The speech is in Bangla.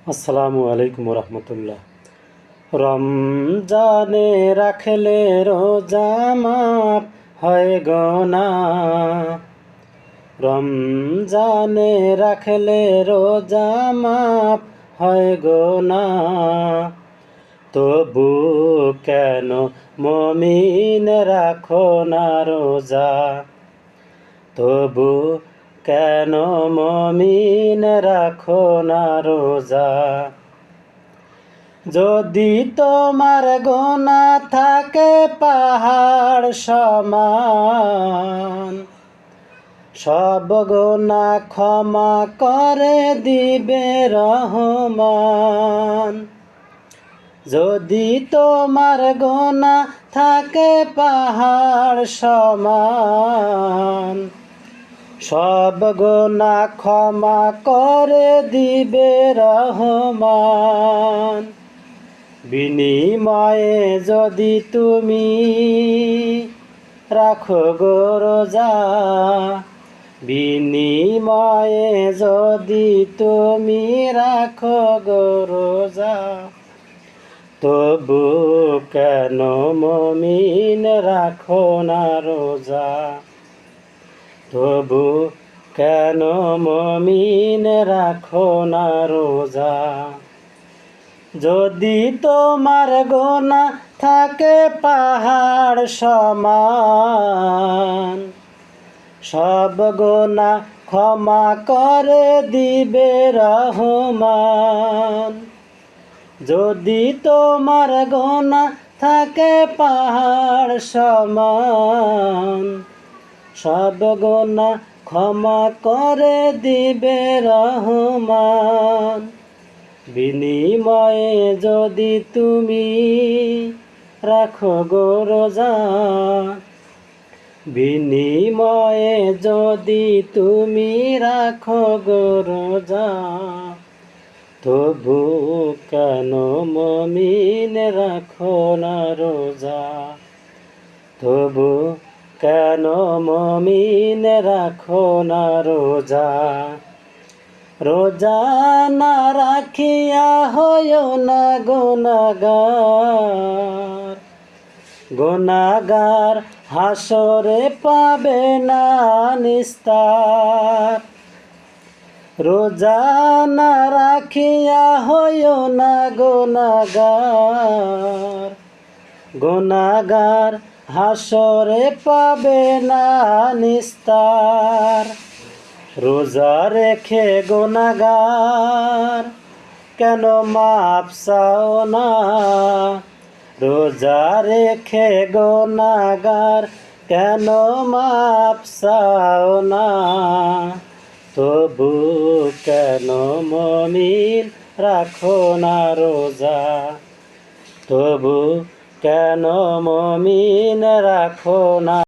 আসসালামু আলাইকুম রহমতুল্লাহ। রমজানে রাখলে রোজা মাফ হয় গো না। রমজানে রাখলে রোজা মাফ হয় গো না। তবু কেন মমিন রাখো না রোজা? তবু কেন মমিন রাখো না রোজা? যদি তোমার গোনা থাকে পাহাড় সমান, সব গোনা ক্ষমা করে দিবে রহমান। যদি তোমার গোনা থাকে পাহাড় সমান, সব গোনা ক্ষমা করে দিবে রহমান। বিনিময়ে যদি তুমি রাখো গো রোজা, বিনিময়ে যদি তুমি রাখো গো রোজা, তবু কেন মমিন রাখো না রোজা? তবু কেন মমিন রাখো না রোজা? যদি তোমার গোনা থাকে পাহাড় সমান, সব গোনা ক্ষমা করে দিবে রহমান। যদি তোমার গোনা থাকে পাহাড় সমান, সব গোনা ক্ষমা করে দিবে রহমান। বিনিময়ে যদি তুমি রাখো গো রোজা, বিনিময়ে যদি তুমি রাখো গো রোজা, তবু কেন মমিন রাখো না রোজা? তবু কেন মমিন রাখো না রোজা? রোজা না রাখিয়া হইও না গুনাহগার, গুনাহগার হাসরে পাবে না নিস্তার। রোজা না রাখিয়া হইও না গুনাহগার, গুনাহগার হাসরে পাবে না নিস্তার। রোজা রেখে গুনাহগার কেন মাপ চাও না? রোজা রেখে গুনাহগার কেন মাপ চাও না? তবু কেন মমিন রাখো না রোজা? তবু কেন মমিন রাখো না?